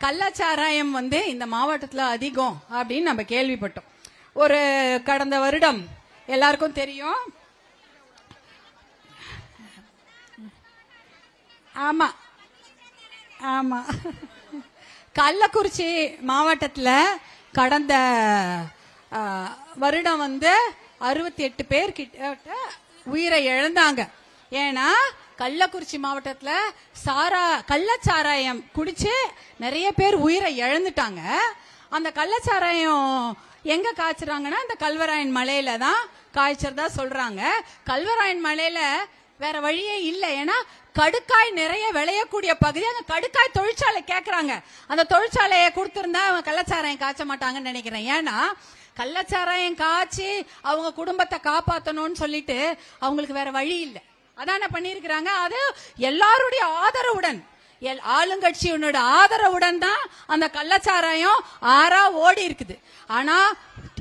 கள்ளச்சாராயம் இந்த மாவட்டத்தில் அதிகம் அப்படின்னு நம்ம கேள்விப்பட்டோம். ஒரு கடந்த வருடம் எல்லாருக்கும் தெரியும். ஆமா ஆமா கள்ளக்குறிச்சி மாவட்டத்தில் கடந்த வருடம் 68 பேர் கிட்ட உயிரை இழந்தாங்க. ஏன்னா கள்ளக்குறிச்சி மாவட்டத்தில் கள்ளச்சாராயம் குடிச்சு நிறைய பேர் உயிரை இழந்துட்டாங்க. அந்த கள்ளச்சாராயம் எங்க காய்ச்சுறாங்கன்னா இந்த கல்வராயன் மலையில தான் காய்ச்சறதா சொல்றாங்க. கல்வராயன் மலையில வேற வழியே இல்லை. ஏன்னா கடுக்காய் நிறைய விளையக்கூடிய பகுதி. அந்த கடுக்காய் தொழிற்சாலை கேட்கறாங்க. அந்த தொழிற்சாலையை கொடுத்திருந்தா அவங்க கள்ளச்சாராயம் காய்ச்ச மாட்டாங்கன்னு நினைக்கிறேன். ஏன்னா கள்ளச்சாராயம் காய்ச்சி அவங்க குடும்பத்தை காப்பாற்றணும்னு சொல்லிட்டு அவங்களுக்கு வேற வழி இல்லை. அதான பண்ணிருக்கிறாங்க. அது எல்லாருடைய ஆதரவுடன், ஆளுங்கட்சியினோட ஆதரவுடன் தான் அந்த கள்ளச்சாராயம் ஆறா ஓடி இருக்குது. ஆனா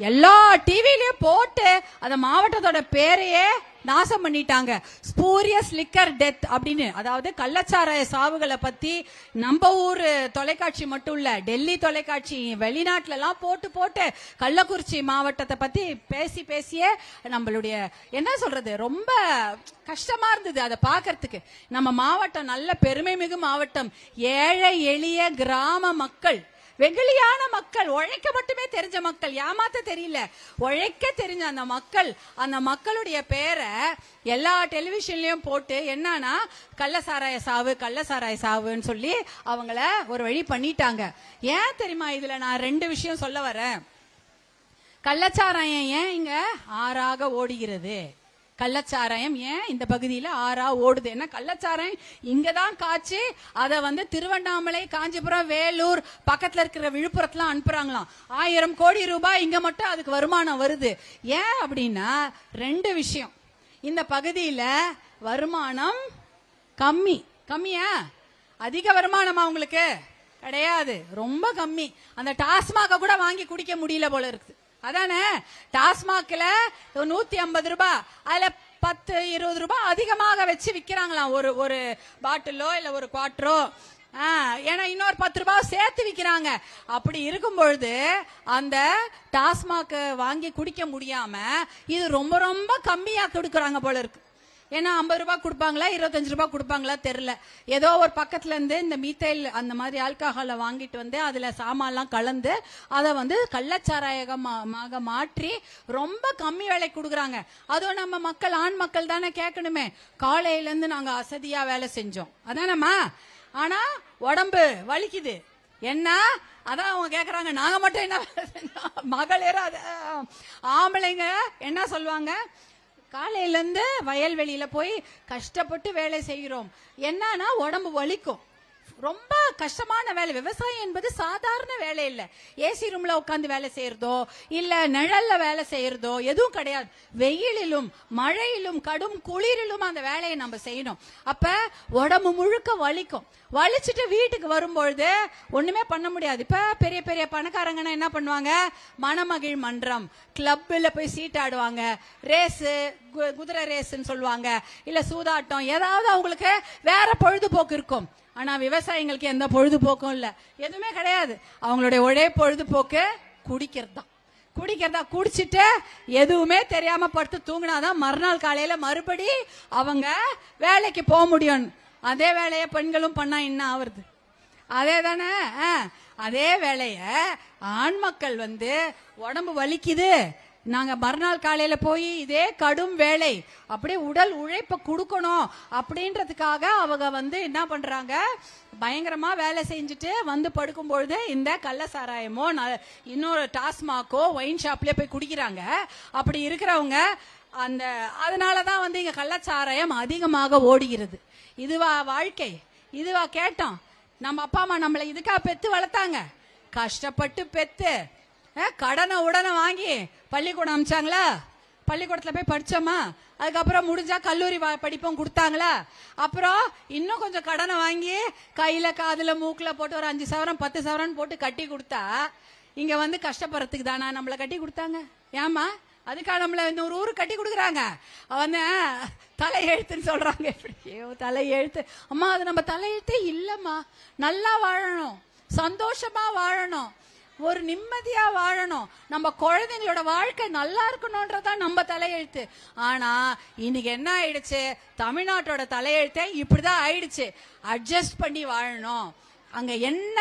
எல்லா டிவிலயும் போட்டு அந்த மாவட்டத்தோட பேரையே நாசம் பண்ணிட்டாங்க. ஸ்பூரியஸ் லிக்கர் டெத் அப்படின்னு. அதாவது கள்ளச்சாராய சாவுகளை பத்தி நம்ம ஊர் தொலைக்காட்சி மட்டும் இல்ல, டெல்லி தொலைக்காட்சி வெளிநாட்டுல எல்லாம் போட்டு கள்ளக்குறிச்சி மாவட்டத்தை பத்தி பேசியே நம்மளுடைய என்ன சொல்றது ரொம்ப கஷ்டமா இருந்தது அதை பாக்கிறதுக்கு. நம்ம மாவட்டம் நல்ல பெருமை மிகு மாவட்டம். ஏழை எளிய கிராம மக்கள், வெகுளியான மக்கள், உழைக்க மட்டுமே தெரிஞ்ச மக்கள், ஏமாத்த தெரியல, உழைக்க தெரிஞ்ச அந்த மக்களுடைய பேரை எல்லா டெலிவிஷன்லயும் போட்டு என்னன்னா கள்ளசாராய சாவுன்னு சொல்லி அவங்கள ஒரு வழி பண்ணிட்டாங்க. ஏன் தெரியுமா? இதுல நான் 2 விஷயம் சொல்ல வரேன். கள்ளச்சாராயம் ஏன் இங்க ஆறாக ஓடுகிறது? கள்ளச்சாராயம் ஏன் இந்த பகுதியில ஆறா ஓடுது? ஏன்னா கள்ளச்சாராயம் இங்கதான் காய்ச்சி அதை திருவண்ணாமலை, காஞ்சிபுரம், வேலூர் பக்கத்துல இருக்கிற விழுப்புரத்துல அனுப்புறாங்களாம். 1000 கோடி ரூபாய் இங்க மட்டும் அதுக்கு வருமானம் வருது. ஏன் அப்படின்னா 2 விஷயம். இந்த பகுதியில வருமானம் கம்மியா? அதிக வருமானமா உங்களுக்கு? கிடையாது, ரொம்ப கம்மி. அந்த டாஸ்மாக கூட வாங்கி குடிக்க முடியல போல இருக்குது. அதானே டாஸ்மாக்ல 150 ரூபாய், அதுல 10-20 ரூபாய் அதிகமாக வச்சு விக்கிறாங்களாம் ஒரு பாட்டிலோ இல்ல ஒரு குவார்டரோ. ஏன்னா இன்னொரு 10 ரூபாய் சேர்த்து விக்கிறாங்க. அப்படி இருக்கும் பொழுது அந்த டாஸ்மாக் வாங்கி குடிக்க முடியாம இது ரொம்ப ரொம்ப கம்மியா கொடுக்கறாங்க போல இருக்கு. ஏன்னா 50 ரூபாய் கொடுப்பாங்களா 25 ரூபாய் கொடுப்பாங்களா தெரியல. ஏதோ ஒரு பக்கத்துல இருந்து இந்த மீத்தைல் அந்த மாதிரி ஆல்கஹாலை வாங்கிட்டு அதுல சாமான்லாம் கலந்து அதை கள்ளச்சாராயமாக மாற்றி ரொம்ப கம்மி விலை கொடுக்குறாங்க. அதுவும் நம்ம மக்கள், ஆண் மக்கள் தானே கேட்கணுமே. காலையில இருந்து நாங்க அசதியா வேலை செஞ்சோம் அதானம்மா, ஆனா உடம்பு வலிக்குது. என்ன அதான் அவங்க கேக்குறாங்க. நாங்க மட்டும் என்ன வேலை செஞ்சோம்? மகளிர் ஆம்பளைங்க என்ன சொல்லுவாங்க? காலையில இருந்து வயல்வெளியில போய் கஷ்டப்பட்டு வேலை செய்கிறோம். என்னன்னா உடம்பு வலிக்கும். ரொம்ப கஷ்டமான வேலை. விவசாயம் என்பது சாதாரண வேலை இல்ல. ஏசி ரூம்ல உட்காந்து வேலை செய்யறதோ இல்ல நிழல்ல வேலை செய்யறதோ எதுவும் கிடையாது. வெயிலிலும் மழையிலும் கடும் குளிரிலும் அந்த வேலையை நம்ம செய்யணும். அப்ப உடம்பு முழுக்க வலிக்கும். வலிச்சுட்டு வீட்டுக்கு வரும்பொழுது ஒண்ணுமே பண்ண முடியாது. இப்ப பெரிய பெரிய பணக்காரங்கன்னா என்ன பண்ணுவாங்க? மணமகிழ் மன்றம், கிளப்ல போய் சீட் ஆடுவாங்க, ரேஸ், குதிரை ரேஸ்ன்னு சொல்லுவாங்க, இல்ல சூதாட்டம், ஏதாவது அவங்களுக்கு வேற பொழுதுபோக்கு இருக்கும். ஆனா விவசாயிகளுக்கு எந்த பொழுதுபோக்கும் இல்ல, எதுவுமே கிடையாது. அவங்களுடைய ஒரே பொழுதுபோக்கு குடிக்கிறதா. குடிச்சிட்டு எதுவுமே தெரியாம படுத்து தூங்கினாதான் மறுநாள் காலையில மறுபடி அவங்க வேலைக்கு போக முடியும். அதே வேலையை பெண்களும் பண்ணா என்ன ஆவறது? அதே தானே. அதே வேலைய ஆண் மக்கள் உடம்பு வலிக்குது, நாங்க மறுநாள் காலையில போய் இதே கடும் வேலை அப்படியே உடல் உழைப்ப கொடுக்கணும் அப்படின்றதுக்காக அவங்க என்ன பண்றாங்க? பயங்கரமா வேலை செஞ்சுட்டு படுக்கும் பொழுது இந்த கள்ளசாராயமோ இன்னொரு டாஸ்மாக்கோ ஒயின் ஷாப்லயே போய் குடிக்கிறாங்க. அப்படி இருக்கிறவங்க அதனாலதான் இங்க கள்ளச்சாராயம் அதிகமாக ஓடுகிறது. இதுவா வாழ்க்கை? இதுவா கேட்டோம்? நம்ம அப்பா அம்மா நம்மளை இதுக்கா பெத்து வளர்த்தாங்க? கஷ்டப்பட்டு பெத்து கடனை உடனே வாங்கி பள்ளிக்கூடம் அமிச்சாங்களா? பள்ளிக்கூடத்துல போய் படிச்சோமா? அதுக்கப்புறம் முடிஞ்சா கல்லூரி படிப்பும் கொடுத்தாங்களா? அப்புறம் இன்னும் கொஞ்சம் கடனை வாங்கி கையில காதுல மூக்குல போட்டு ஒரு 5 சவரன் 10 சவரன் போட்டு கட்டி கொடுத்தா இங்க கஷ்டப்படுறதுக்கு தானா நம்மளை கட்டி கொடுத்தாங்க? ஏமா அதுக்காக நம்மள இன்னொரு ஊரு கட்டி கொடுக்குறாங்க. தலையெழுத்துன்னு சொல்றாங்க. எப்படியோ தலையெழுத்து. அம்மா அது நம்ம தலையெழுத்தே இல்லம்மா. நல்லா வாழணும், சந்தோஷமா வாழணும், ஒரு நிம்மதியா வாழணும், நம்ம குழந்தைங்களோட வாழ்க்கை நல்லா இருக்கணும்ன்றதான் நம்ம தலையெழுத்து. ஆனா இன்னைக்கு என்ன ஆயிடுச்சு, தமிழ்நாட்டோட தலையெழுத்தே இப்படிதான் ஆயிடுச்சு. அட்ஜஸ்ட் பண்ணி வாழணும், அங்க என்ன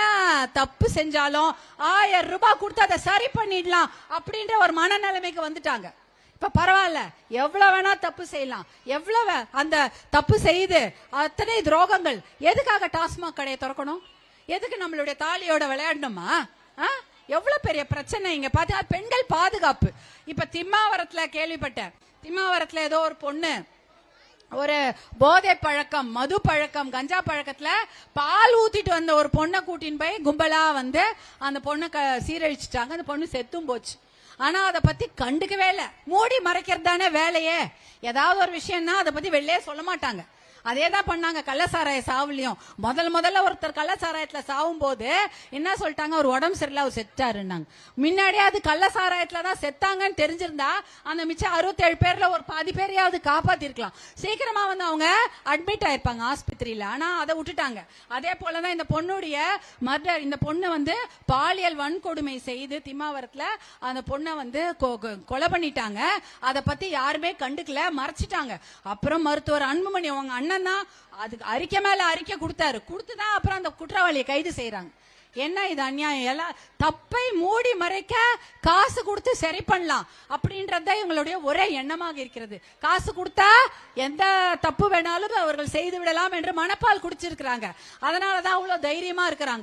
தப்பு செஞ்சாலும் 1000 ரூபாய் கொடுத்து அதை சரி பண்ணிடலாம் அப்படின்ற ஒரு மனநிலைமைக்கு வந்துட்டாங்க. இப்ப பரவாயில்ல, எவ்வளவு வேணா தப்பு செய்யலாம், எவ்வளவு அந்த தப்பு செய்து அத்தனை துரோகங்கள். எதுக்காக டாஸ்மாக் கடையை திறக்கணும், எதுக்கு நம்மளுடைய தாலியோட விளையாடணுமா? எவ்வளவு பெரிய பிரச்சனை இங்க பாத்தா. பெண்கள் பாதுகாப்பு. இப்ப திம்மாவரத்துல கேள்விப்பட்டேன், திம்மாவரத்துல ஏதோ ஒரு பொண்ணு ஒரு போதை பழக்கம், மது பழக்கம், கஞ்சா பழக்கத்துல பால் ஊத்திட்டு வந்த ஒரு பொண்ணை கூட்டின்னு போய் கும்பலா வந்து அந்த பொண்ணை சீரழிச்சிட்டாங்க. அந்த பொண்ணு செத்தும் போச்சு. ஆனா அதை பத்தி கண்டுக்கவே இல்ல. மூடி மறைக்கிறது தானே வேலையே. ஏதாவது ஒரு விஷயம்னா அதை பத்தி வெளியே சொல்ல மாட்டாங்க. அதேதான் பண்ணாங்க கள்ளசாராய சாவுலயும். முதல்ல ஒருத்தர் கள்ளசாராயத்துல சாவும் போது என்ன சொல்லிட்டாங்க, ஒரு உடம்பு சரியில்லை, அவர் செத்தாருன்னாங்க. முன்னாடியே அது கள்ளசாராயத்துலதான் செத்தாங்கன்னு தெரிஞ்சிருந்தா அந்த மிச்சம் 67 பேர்ல ஒரு 10 பேரையாவது காப்பாத்திருக்கலாம். சீக்கிரமா வந்து அவங்க அட்மிட் ஆயிருப்பாங்க ஆஸ்பத்திரியில. ஆனா அதை விட்டுட்டாங்க. அதே போலதான் இந்த பொண்ணுடைய மர்டர். இந்த பொண்ணு வந்து பாலியல் வன்கொடுமை செய்து திம்மாவரத்துல அந்த பொண்ணை வந்து கொலை பண்ணிட்டாங்க. அதை பத்தி யாருமே கண்டுக்கல, மறைச்சிட்டாங்க. அப்புறம் மருத்துவர் அன்புமணி அவங்க அண்ணன் தான் அதுக்கு அறிக்கை மேல அறிக்கை கொடுத்துதான் அப்புறம் அந்த குற்றவாளியை கைது செய்யறாங்க. என்ன இது அநியாயம். எல்லாம் தப்பை மூடி மறைக்க காசு கொடுத்து சரி பண்ணலாம் அப்படின்றத இவங்களுடைய ஒரே எண்ணமாக இருக்கிறது. காசு கொடுத்தா எந்த தப்பு வேணாலும் அவர்கள் செய்து விடலாம் என்று மனப்பால் குடிச்சிருக்கிறாங்க. அதனாலதான் அவ்வளவு தைரியமா இருக்கிறாங்க.